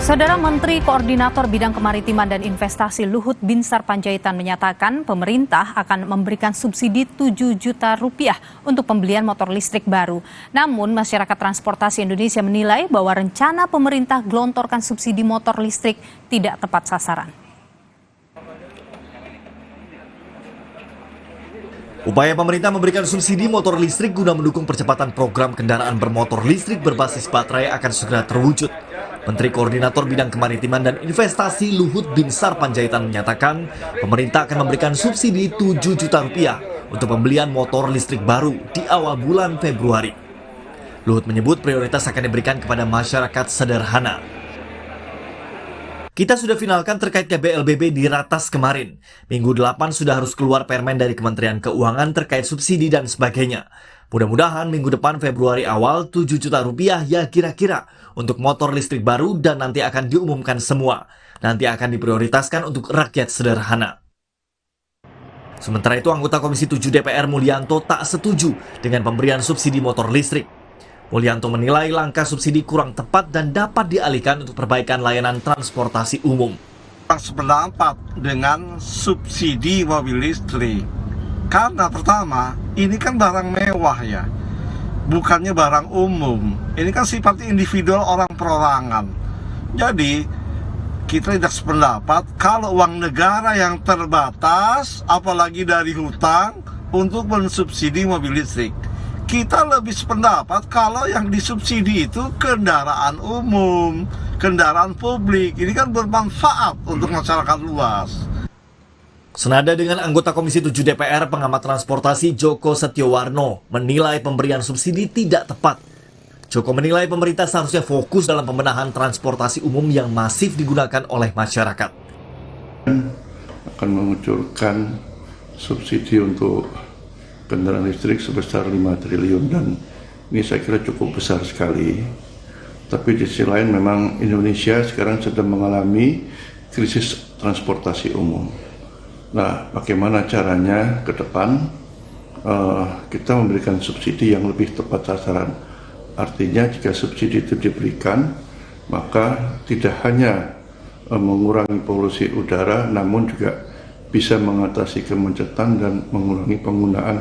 Saudara Menteri Koordinator Bidang Kemaritiman dan Investasi Luhut Binsar Panjaitan menyatakan pemerintah akan memberikan subsidi 7 juta rupiah untuk pembelian motor listrik baru. Namun masyarakat transportasi Indonesia menilai bahwa rencana pemerintah gelontorkan subsidi motor listrik tidak tepat sasaran. Upaya pemerintah memberikan subsidi motor listrik guna mendukung percepatan program kendaraan bermotor listrik berbasis baterai akan segera terwujud. Menteri Koordinator Bidang Kemaritiman dan Investasi Luhut Binsar Panjaitan menyatakan pemerintah akan memberikan subsidi 7 juta rupiah untuk pembelian motor listrik baru di awal bulan Februari. Luhut menyebut prioritas akan diberikan kepada masyarakat sederhana. Kita sudah finalkan terkait KBLBB di Ratas kemarin. Minggu 8 sudah harus keluar permen dari Kementerian Keuangan terkait subsidi dan sebagainya. Mudah-mudahan minggu depan Februari awal 7 juta rupiah ya kira-kira untuk motor listrik baru dan nanti akan diumumkan semua. Nanti akan diprioritaskan untuk rakyat sederhana. Sementara itu anggota Komisi 7 DPR Mulyanto tak setuju dengan pemberian subsidi motor listrik. Mulyanto menilai langkah subsidi kurang tepat dan dapat dialihkan untuk perbaikan layanan transportasi umum. Sependapat dengan subsidi mobil listrik. Karena pertama, ini kan barang mewah ya, bukannya barang umum. Ini kan sifatnya individual orang perorangan. Jadi, kita tidak sependapat kalau uang negara yang terbatas, apalagi dari hutang, untuk mensubsidi mobil listrik. Kita lebih sependapat kalau yang disubsidi itu kendaraan umum, kendaraan publik. Ini kan bermanfaat untuk masyarakat luas. Senada dengan anggota Komisi 7 DPR, pengamat transportasi Joko Setiowarno menilai pemberian subsidi tidak tepat. Joko menilai pemerintah seharusnya fokus dalam pembenahan transportasi umum yang masif digunakan oleh masyarakat. Akan mengucurkan subsidi untuk kendaraan listrik sebesar 5 triliun dan ini saya kira cukup besar sekali. Tapi di sisi lain memang Indonesia sekarang sedang mengalami krisis transportasi umum. Nah, bagaimana caranya ke depan kita memberikan subsidi yang lebih tepat sasaran. Artinya jika subsidi itu diberikan, maka tidak hanya mengurangi polusi udara, namun juga bisa mengatasi kemacetan dan mengurangi penggunaan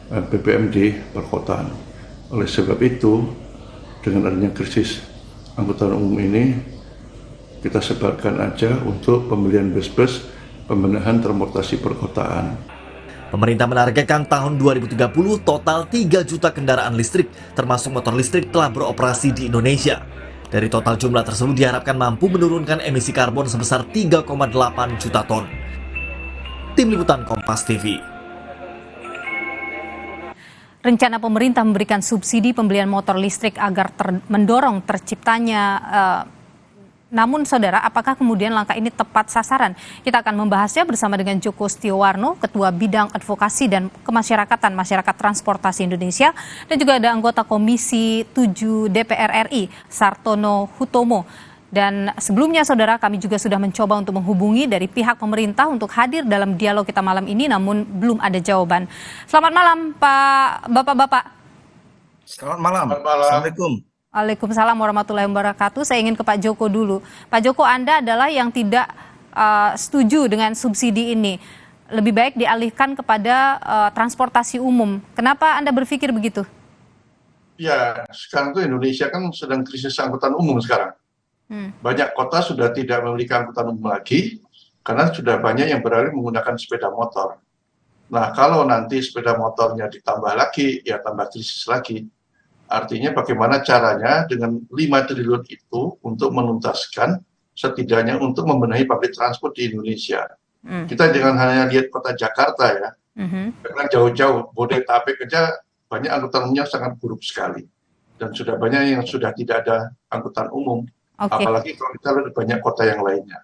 BBM di perkotaan. Oleh sebab itu, dengan adanya krisis angkutan umum ini, kita sebarkan aja untuk pembelian bus-bus pembenahan transportasi perkotaan. Pemerintah menargetkan tahun 2030 total 3 juta kendaraan listrik termasuk motor listrik telah beroperasi di Indonesia. Dari total jumlah tersebut diharapkan mampu menurunkan emisi karbon sebesar 3,8 juta ton. Tim Liputan Kompas TV. Rencana pemerintah memberikan subsidi pembelian motor listrik agar mendorong terciptanya namun saudara, apakah kemudian langkah ini tepat sasaran? Kita akan membahasnya bersama dengan Joko Setiowarno, Ketua Bidang Advokasi dan Kemasyarakatan Masyarakat Transportasi Indonesia, dan juga ada anggota Komisi 7 DPR RI, Sartono Hutomo. Dan sebelumnya saudara, kami juga sudah mencoba untuk menghubungi dari pihak pemerintah untuk hadir dalam dialog kita malam ini, namun belum ada jawaban. Selamat malam Pak, Bapak-Bapak. Selamat malam. Assalamualaikum. Waalaikumsalam warahmatullahi wabarakatuh. Saya ingin ke Pak Joko dulu. Pak Joko, Anda adalah yang tidak setuju dengan subsidi ini. Lebih baik dialihkan kepada transportasi umum. Kenapa Anda berpikir begitu? Ya, sekarang itu Indonesia kan sedang krisis angkutan umum sekarang. Banyak kota sudah tidak memiliki angkutan umum lagi, karena sudah banyak yang beralih menggunakan sepeda motor. Nah, kalau nanti sepeda motornya ditambah lagi, ya tambah krisis lagi. Artinya bagaimana caranya dengan 5 triliun itu untuk menuntaskan setidaknya untuk membenahi public transport di Indonesia. Kita jangan hanya lihat kota Jakarta ya, karena jauh-jauh Bodetabek aja banyak angkutan umumnya sangat buruk sekali. Dan sudah banyak yang sudah tidak ada angkutan umum, apalagi kalau kita lihat banyak kota yang lainnya.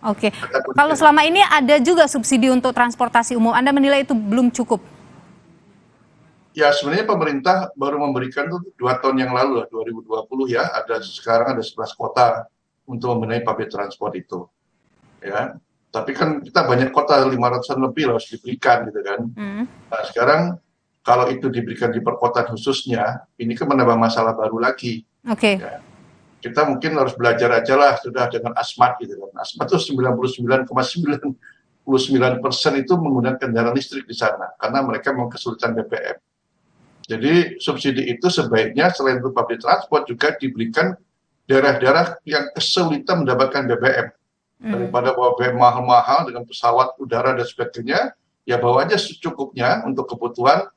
Oke, kalau selama ini ada juga subsidi untuk transportasi umum, Anda menilai itu belum cukup? Ya sebenarnya pemerintah baru memberikan tuh 2 tahun yang lalu lah, 2020 ya, sekarang ada 11 kota untuk membenahi public transport itu. Ya, tapi kan kita banyak kota 500-an lebih harus diberikan gitu kan. Nah sekarang kalau itu diberikan di perkotaan khususnya, ini kan menambah masalah baru lagi. Oke. Ya. kita mungkin harus belajar aja lah sudah dengan Asmat gitu kan. Asmat itu 99,99% itu menggunakan kendaraan listrik di sana karena mereka memang kesulitan BBM. Jadi subsidi itu sebaiknya selain untuk public transport juga diberikan daerah-daerah yang kesulitan mendapatkan BBM. Daripada bawa BBM mahal-mahal dengan pesawat udara dan sebagainya, ya bawa aja secukupnya untuk kebutuhan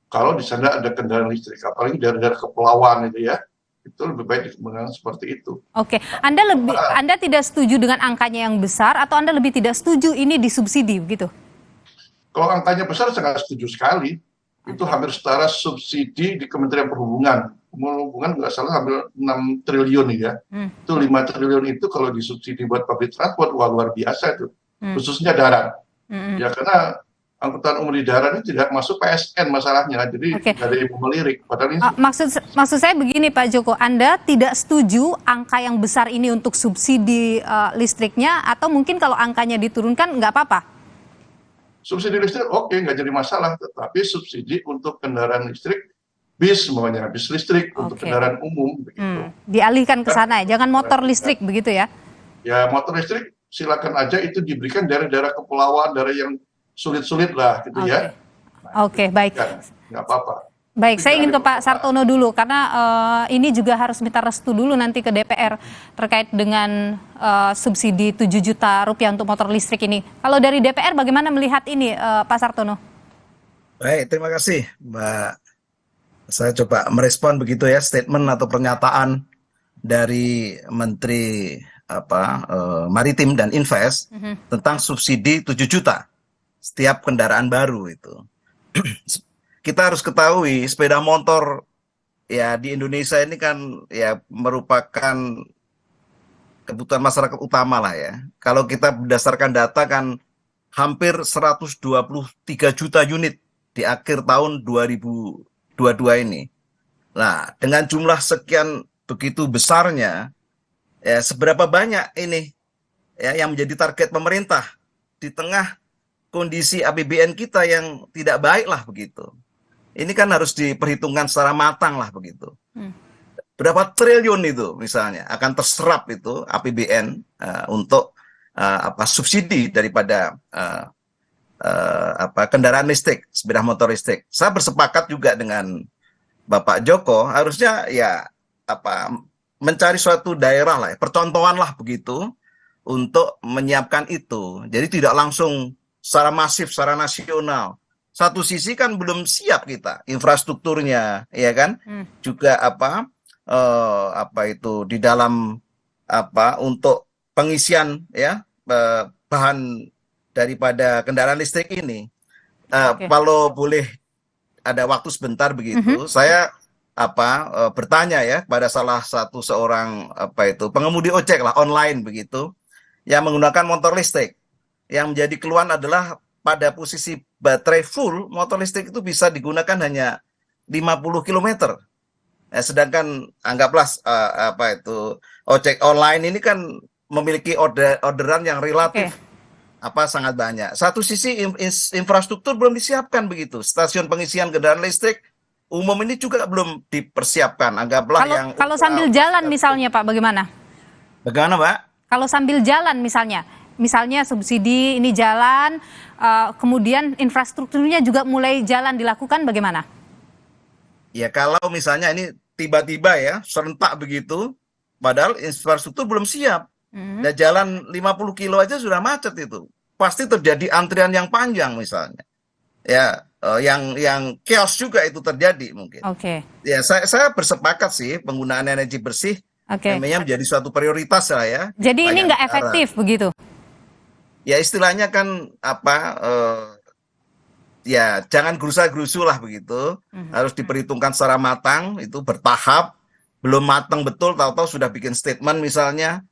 kalau di sana ada kendaraan listrik. Apalagi daerah-daerah kepulauan itu ya, itu lebih baik dikembangkan seperti itu. Oke, Anda tidak setuju dengan angkanya yang besar atau Anda lebih tidak setuju ini disubsidi begitu? Kalau angkanya besar sangat setuju sekali. Itu hampir setara subsidi di Kementerian Perhubungan. Perhubungan nggak salah hampir 6 triliun ya. Itu 5 triliun itu kalau disubsidi buat public transport, wah luar biasa itu. Khususnya darat. Ya karena angkutan umum di darat ini tidak masuk PSN masalahnya. Jadi nggak ada yang melirik. Padahal ini maksud saya begini Pak Joko, Anda tidak setuju angka yang besar ini untuk subsidi listriknya atau mungkin kalau angkanya diturunkan nggak apa-apa? Subsidi listrik oke, nggak jadi masalah, tetapi subsidi untuk kendaraan listrik, bis semuanya, bis listrik untuk kendaraan umum begitu. Dialihkan ke sana ya, jangan motor listrik begitu ya? Ya motor listrik silakan aja itu diberikan daerah-daerah kepulauan, daerah yang sulit-sulit lah gitu ya. Oke, baik. Ya, nggak apa-apa. Baik, saya ingin ke Pak Sartono dulu karena ini juga harus minta restu dulu nanti ke DPR terkait dengan subsidi 7 juta rupiah untuk motor listrik ini. Kalau dari DPR bagaimana melihat ini Pak Sartono? Baik, terima kasih Mbak. Saya coba merespon begitu ya statement atau pernyataan dari Menteri Maritim dan Invest tentang subsidi 7 juta setiap kendaraan baru itu. Kita harus ketahui sepeda motor ya di Indonesia ini kan ya merupakan kebutuhan masyarakat utama lah ya. Kalau kita berdasarkan data kan hampir 123 juta unit di akhir tahun 2022 ini. Nah, dengan jumlah sekian begitu besarnya, ya seberapa banyak ini ya yang menjadi target pemerintah di tengah kondisi APBN kita yang tidak baik lah begitu. Ini kan harus diperhitungkan secara matang lah begitu. Berapa triliun itu misalnya akan terserap itu APBN untuk subsidi daripada kendaraan listrik, sepeda motor listrik. Saya bersepakat juga dengan Bapak Joko, harusnya ya mencari suatu daerah lah, percontohan lah begitu untuk menyiapkan itu. Jadi tidak langsung secara masif, secara nasional. Satu sisi kan belum siap kita infrastrukturnya, ya kan? Juga itu di dalam untuk pengisian ya bahan daripada kendaraan listrik ini. Kalau boleh ada waktu sebentar begitu, saya bertanya ya pada salah satu seorang pengemudi ojek lah online begitu yang menggunakan motor listrik. Yang menjadi keluhan adalah pada posisi baterai full, motor listrik itu bisa digunakan hanya 50 km. Sedangkan anggaplah ojek online ini kan memiliki orderan yang relatif sangat banyak. Satu sisi infrastruktur belum disiapkan begitu. Stasiun pengisian kendaraan listrik umum ini juga belum dipersiapkan. Anggaplah kalau sambil jalan misalnya Pak, bagaimana? Bagaimana Pak? Kalau sambil jalan misalnya subsidi ini jalan, kemudian infrastrukturnya juga mulai jalan dilakukan, bagaimana? Ya kalau misalnya ini tiba-tiba ya serentak begitu, padahal infrastruktur belum siap, dan jalan 50 kilo aja sudah macet itu, pasti terjadi antrian yang panjang misalnya, ya yang chaos juga itu terjadi mungkin. Ya saya bersepakat sih penggunaan energi bersih namanya menjadi suatu prioritas lah ya. Jadi ini nggak efektif begitu? Ya istilahnya kan ya jangan gerusa-gerusu lah begitu. Harus diperhitungkan secara matang, itu bertahap. Belum matang betul, tahu-tahu sudah bikin statement misalnya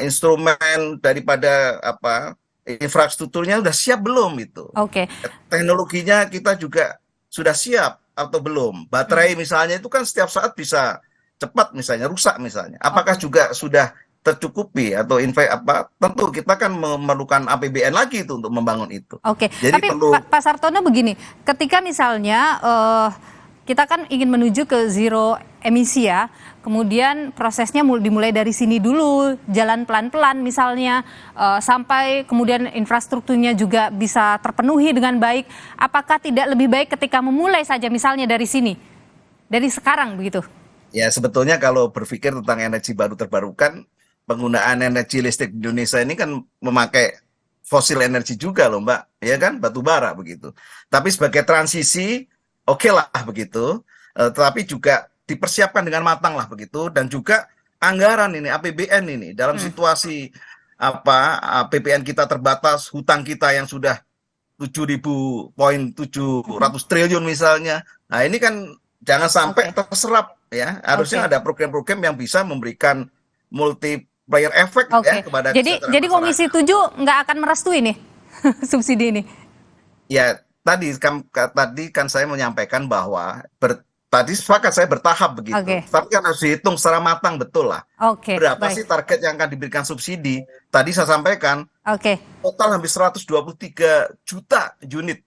instrumen daripada infrastrukturnya sudah siap belum itu. Teknologinya kita juga sudah siap atau belum. Baterai misalnya itu kan setiap saat bisa cepat misalnya rusak misalnya. Apakah juga sudah tercukupi atau tentu kita kan memerlukan APBN lagi itu untuk membangun itu. Jadi tapi perlu... Pak Sartono begini, ketika misalnya kita kan ingin menuju ke zero emisi ya. Kemudian prosesnya dimulai dari sini dulu, jalan pelan-pelan misalnya, sampai kemudian infrastrukturnya juga bisa terpenuhi dengan baik. Apakah tidak lebih baik ketika memulai saja misalnya dari sini, dari sekarang begitu? Ya, sebetulnya kalau berpikir tentang energi baru terbarukan, penggunaan energi listrik di Indonesia ini kan memakai fosil energi juga loh Mbak, ya kan, batu bara begitu. Tapi sebagai transisi, oke lah begitu, tetapi juga dipersiapkan dengan matang lah begitu, dan juga anggaran ini, APBN ini, dalam situasi APBN kita terbatas, hutang kita yang sudah 7.700 triliun misalnya, nah ini kan jangan sampai terserap ya, harusnya ada program-program yang bisa memberikan multiplier effect ya kepada jadi Komisi 7 nggak akan merestui nih subsidi ini. Ya, tadi kan saya menyampaikan bahwa tadi sepakat saya bertahap begitu. Tapi kan harus dihitung secara matang betul lah. Berapa sih target yang akan diberikan subsidi? Tadi saya sampaikan total hampir 123 juta unit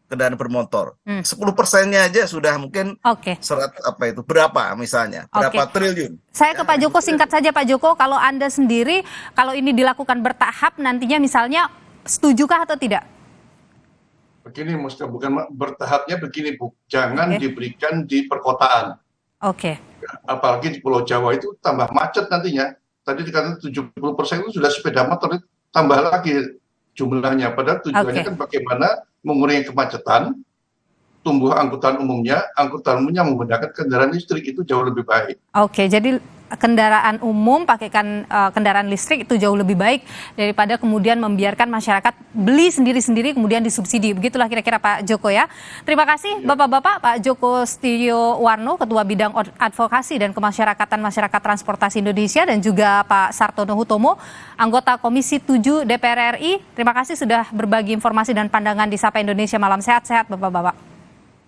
kendaraan bermotor. 10%-nya aja sudah mungkin berapa misalnya? Berapa triliun? Saya ke Pak Joko singkat saja Pak Joko, kalau Anda sendiri kalau ini dilakukan bertahap nantinya misalnya setujukah atau tidak? Begini, bukan bertahapnya begini, Bu. Jangan diberikan di perkotaan. Apalagi di Pulau Jawa itu tambah macet nantinya. Tadi dikatakan 70% itu sudah sepeda motor, tambah lagi jumlahnya. Padahal tujuannya kan bagaimana mengurangi kemacetan, tumbuh angkutan umumnya menggunakan kendaraan listrik, itu jauh lebih baik. Jadi kendaraan umum pakaikan kendaraan listrik itu jauh lebih baik daripada kemudian membiarkan masyarakat beli sendiri-sendiri kemudian disubsidi. Begitulah kira-kira Pak Joko ya. Terima kasih Bapak-bapak, Pak Joko Setiowarno, Ketua Bidang Advokasi dan Kemasyarakatan Masyarakat Transportasi Indonesia, dan juga Pak Sartono Hutomo, anggota Komisi 7 DPR RI. Terima kasih sudah berbagi informasi dan pandangan di Sapa Indonesia Malam. Sehat-sehat Bapak-bapak.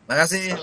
Terima kasih.